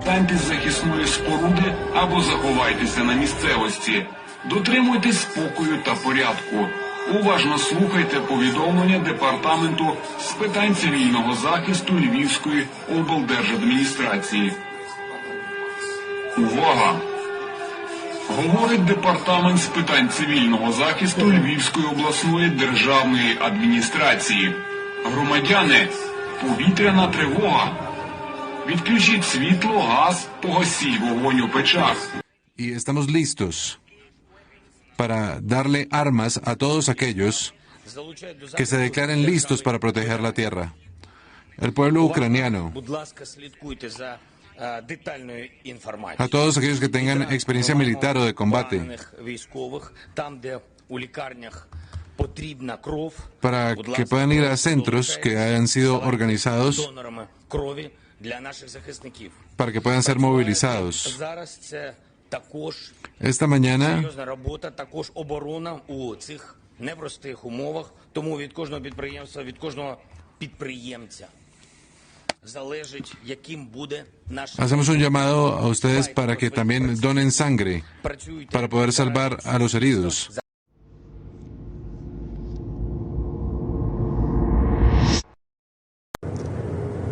станьте з захисної споруди або заховайтеся на місцевості. Дотримуйтесь спокою та порядку. Уважно слухайте повідомлення Департаменту з питань цивільного захисту Львівської облдержадміністрації. Увага! Говорить Департамент з питань цивільного захисту Львівської обласної державної адміністрації. Громадяни, повітряна тривога. Відключіть світло, газ, погасіть вогонь у печах. Y estamos listos para darle armas a todos aquellos que se declaren listos para proteger la tierra. El pueblo ucraniano, a todos aquellos que tengan experiencia militar o de combate, para que puedan ir a centros que hayan sido organizados, para que puedan ser movilizados. Esta mañana hacemos un llamado a ustedes para que también donen sangre para poder salvar a los heridos.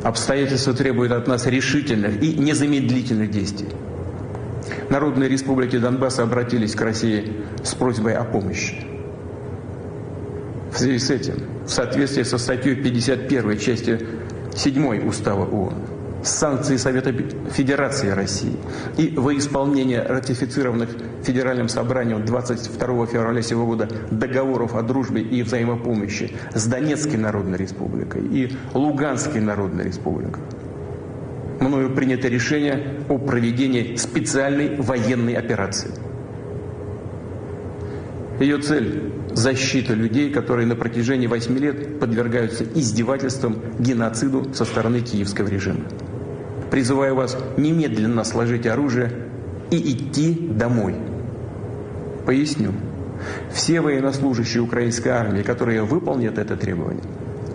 Обстоятельства требуют от нас решительных и незамедлительных действий. Народные республики Донбасса обратились к России с просьбой о помощи. В связи с этим, в соответствии со статьей 51 части 7 Устава ООН, санкции Совета Федерации России и во исполнение ратифицированных Федеральным собранием 22 февраля сего года договоров о дружбе и взаимопомощи с Донецкой Народной Республикой и Луганской Народной Республикой, мною принято решение о проведении специальной военной операции. Ее цель – защита людей, которые на протяжении 8 лет подвергаются издевательствам, геноциду со стороны киевского режима. Призываю вас немедленно сложить оружие и идти домой. Поясню. Все военнослужащие украинской армии, которые выполнят это требование,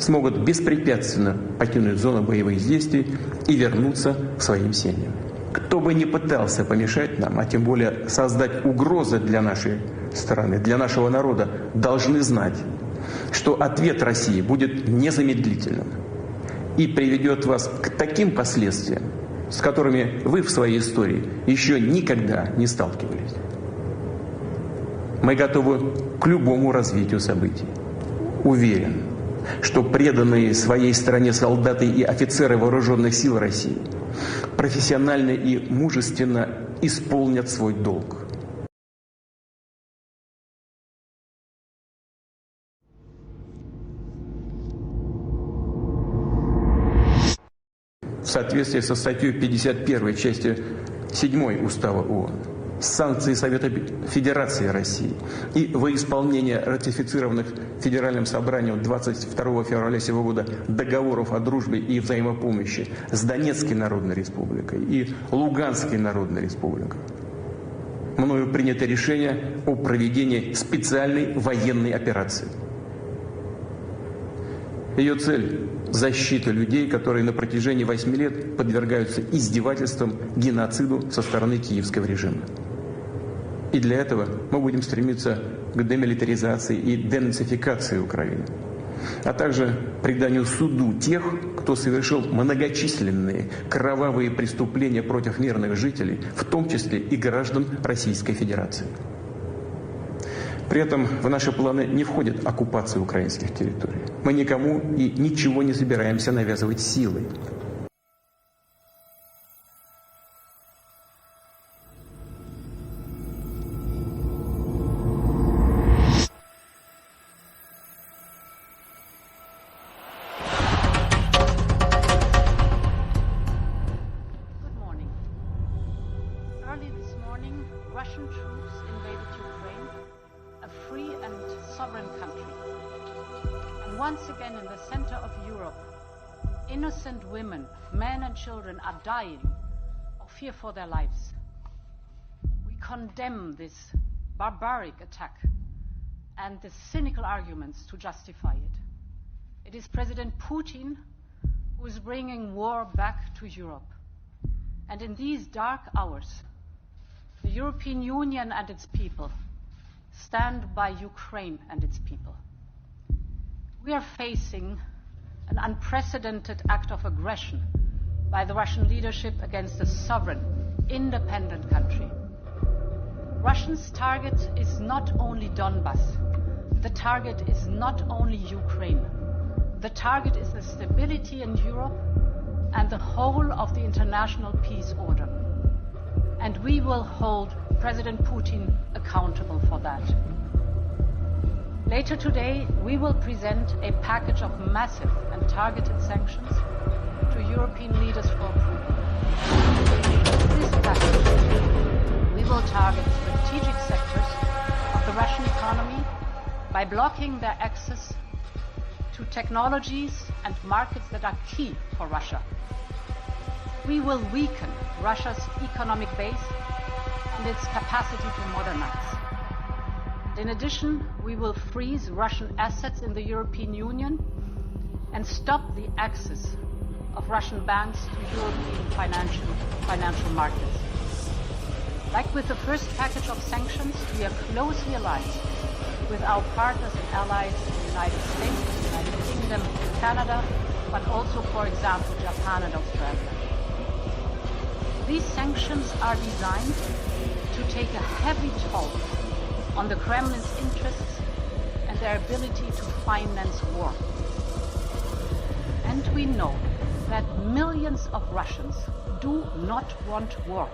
смогут беспрепятственно покинуть зону боевых действий и вернуться к своим семьям. Кто бы ни пытался помешать нам, а тем более создать угрозы для нашей страны, для нашего народа, должны знать, что ответ России будет незамедлительным и приведет вас к таким последствиям, с которыми вы в своей истории еще никогда не сталкивались. Мы готовы к любому развитию событий. Уверен, что преданные своей стране солдаты и офицеры вооруженных сил России профессионально и мужественно исполнят свой долг. В соответствии со статьей 51 части 7 Устава ООН, санкции Совета Федерации России и во исполнение ратифицированных Федеральным собранием 22 февраля сего года договоров о дружбе и взаимопомощи с Донецкой Народной Республикой и Луганской Народной Республикой, мною принято решение о проведении специальной военной операции. Ее цель – защита людей, которые на протяжении 8 лет подвергаются издевательствам, геноциду со стороны киевского режима. И для этого мы будем стремиться к демилитаризации и денацификации Украины, а также преданию суду тех, кто совершил многочисленные кровавые преступления против мирных жителей, в том числе и граждан Российской Федерации. При этом в наши планы не входит оккупация украинских территорий. Мы никому и ничего не собираемся навязывать силой. Russian troops invaded Ukraine, a free and sovereign country. And once again in the center of Europe, innocent women, men and children are dying of fear for their lives. We condemn this barbaric attack and the cynical arguments to justify it. It is President Putin who is bringing war back to Europe. And in these dark hours, the European Union and its people stand by Ukraine and its people. We are facing an unprecedented act of aggression by the Russian leadership against a sovereign, independent country. Russia's target is not only Donbas. The target is not only Ukraine. The target is the stability in Europe and the whole of the international peace order. And we will hold President Putin accountable for that. Later today, we will present a package of massive and targeted sanctions to European leaders for approval. This package, we will target strategic sectors of the Russian economy by blocking their access to technologies and markets that are key for Russia. We will weaken Russia's economic base and its capacity to modernize. In addition, we will freeze Russian assets in the European Union and stop the access of Russian banks to European financial markets. Like with the first package of sanctions, we are closely aligned with our partners and allies in the United States, the United Kingdom, Canada, but also, for example, Japan and Australia. These sanctions are designed to take a heavy toll on the Kremlin's interests and their ability to finance war. And we know that millions of Russians do not want war.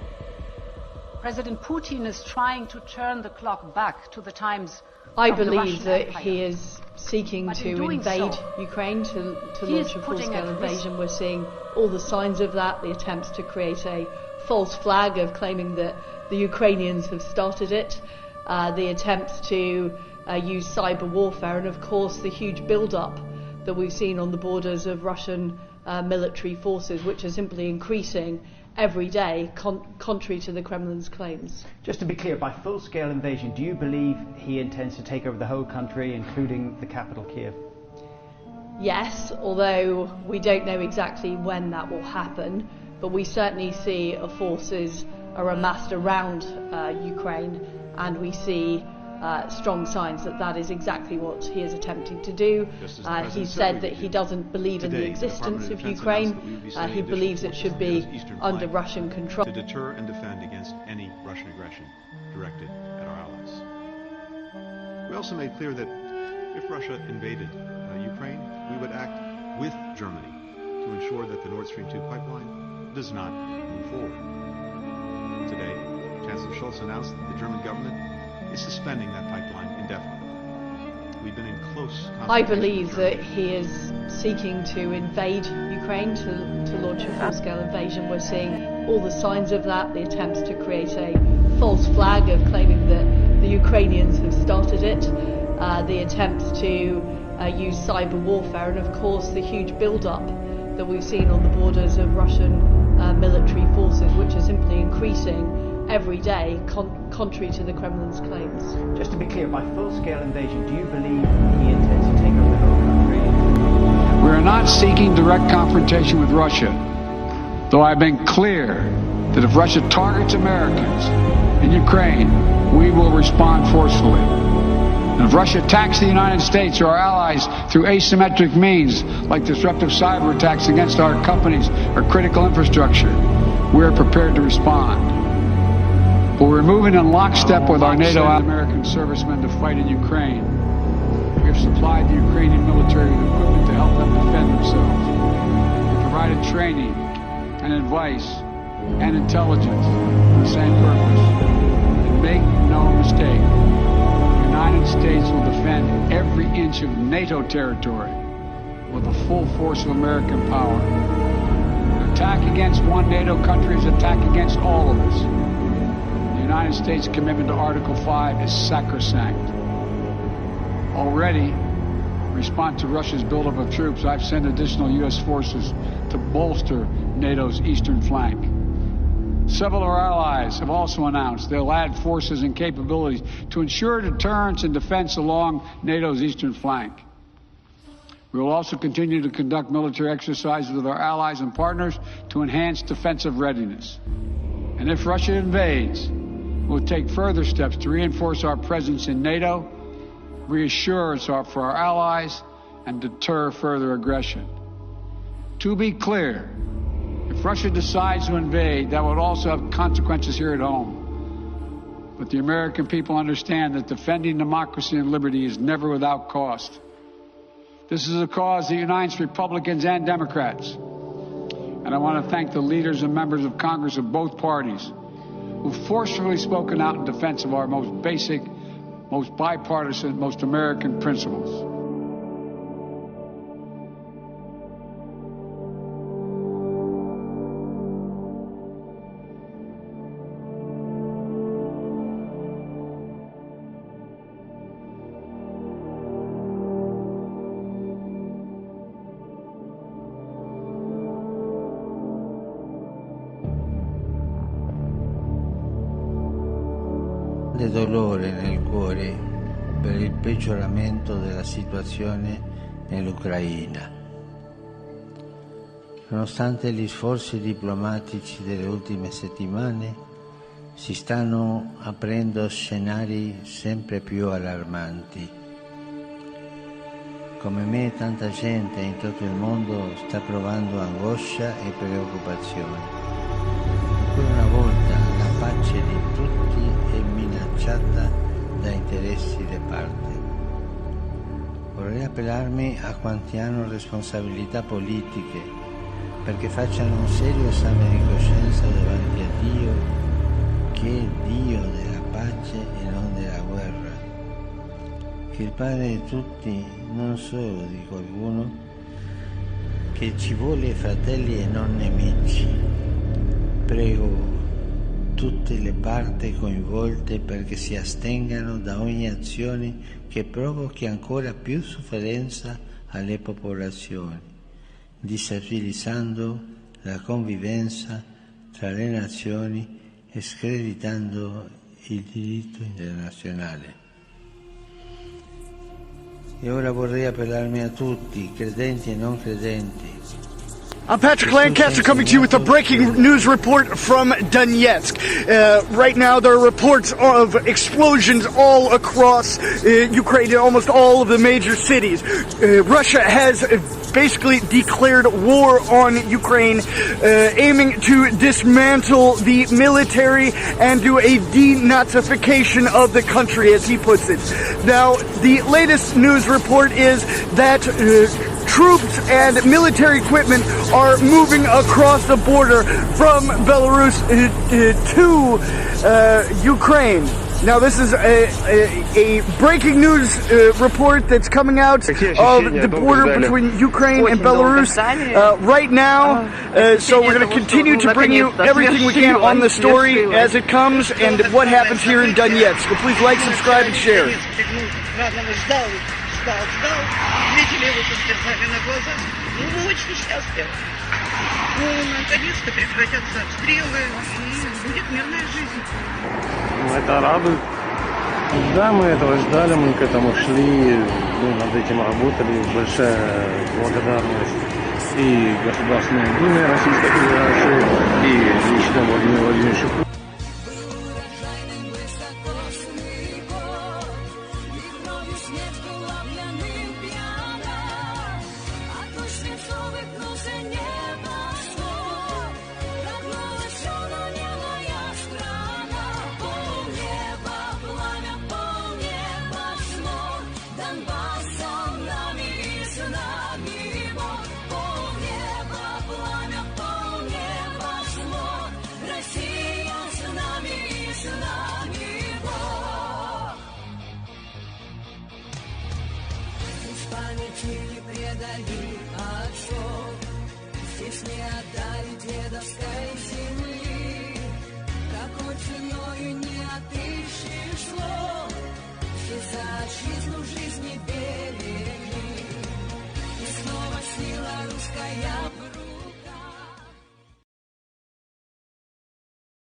President Putin is trying to turn the clock back to the times I of the believe Russian that Empire. he is seeking But to in doing invade so, Ukraine, to he is launch a putting full-scale at risk- invasion. We're seeing all the signs of that, the attempts to create a false flag of claiming that the Ukrainians have started it, the attempts to use cyber warfare, and of course the huge build-up that we've seen on the borders of Russian military forces, which are simply increasing every day, contrary to the Kremlin's claims. Just to be clear, by full-scale invasion, do you believe he intends to take over the whole country, including the capital, Kiev? Yes, although we don't know exactly when that will happen, but we certainly see forces are amassed around Ukraine, and we see strong signs that that is exactly what he is attempting to do. He said that he doesn't believe in the existence of Ukraine. He believes it should be under Russian control. To deter and defend against any Russian aggression directed at our allies. We also made clear that if Russia invaded Ukraine, we would act with Germany to ensure that the Nord Stream 2 pipeline does not move forward. Today, Chancellor Scholz announced that the German government is suspending that pipeline indefinitely. We've been in close consultation. I believe that he is seeking to invade Ukraine, to launch a full-scale invasion. We're seeing all the signs of that, the attempts to create a false flag of claiming that the Ukrainians have started it, the attempts to use cyber warfare, and of course the huge build-up that we've seen on the borders of Russian military forces, which are simply increasing every day, contrary to the Kremlin's claims. Just to be clear, by full-scale invasion, do you believe he intends to take over the whole country? We are not seeking direct confrontation with Russia, though I've been clear that if Russia targets Americans in Ukraine, we will respond forcefully. And if Russia attacks the United States or our allies through asymmetric means, like disruptive cyber attacks against our companies or critical infrastructure, we are prepared to respond. But we're moving in lockstep with our NATO American servicemen to fight in Ukraine. We have supplied the Ukrainian military with equipment to help them defend themselves. We provided training and advice and intelligence for the same purpose. And make no mistake, the United States will defend every inch of NATO territory with the full force of American power. An attack against one NATO country is an attack against all of us. The United States' commitment to Article 5 is sacrosanct. Already, in response to Russia's buildup of troops, I've sent additional U.S. forces to bolster NATO's eastern flank. Several of our allies have also announced they'll add forces and capabilities to ensure deterrence and defense along NATO's eastern flank. We will also continue to conduct military exercises with our allies and partners to enhance defensive readiness. And if Russia invades, we'll take further steps to reinforce our presence in NATO, reassure us for our allies, and deter further aggression. To be clear, if Russia decides to invade, that would also have consequences here at home. But the American people understand that defending democracy and liberty is never without cost. This is a cause that unites Republicans and Democrats. And I want to thank the leaders and members of Congress of both parties who've forcefully spoken out in defense of our most basic, most bipartisan, most American principles. Dolore nel cuore per il peggioramento della situazione nell'Ucraina. Nonostante gli sforzi diplomatici delle ultime settimane, si stanno aprendo scenari sempre più allarmanti. Come me, tanta gente in tutto il mondo sta provando angoscia e preoccupazione. Ancora una volta la pace di tutti è minacciata da interessi di parte. Vorrei appellarmi a quanti hanno responsabilità politiche perché facciano un serio esame di coscienza davanti a Dio, che è Dio della pace e non della guerra, che è il Padre di tutti, non solo di qualcuno, che ci vuole fratelli e non nemici. Prego tutte le parti coinvolte perché si astengano da ogni azione che provochi ancora più sofferenza alle popolazioni, destabilizzando la convivenza tra le nazioni e screditando il diritto internazionale. E ora vorrei appellarmi a tutti, credenti e non credenti. I'm Patrick Lancaster coming to you with a breaking news report from Donetsk. Right now there are reports of explosions all across Ukraine in almost all of the major cities. Russia has basically declared war on Ukraine, aiming to dismantle the military and do a denazification of the country, as he puts it. Now, the latest news report is that troops and military equipment are moving across the border from Belarus to Ukraine. Now, this is a breaking news report that's coming out of the border between Ukraine and Belarus right now. So we're going to continue to bring you everything we can on the story as it comes and what happens here in Donetsk. So please like, subscribe, and share. Видели его, тут держали на глазах. Мы очень счастливы. Наконец-то прекратятся обстрелы и будет мирная жизнь. Это радует. Да, мы этого ждали, мы к этому шли, мы над этим работали. Большая благодарность и Государственной Думе Российской Федерации, и лично Владимиру Владимировичу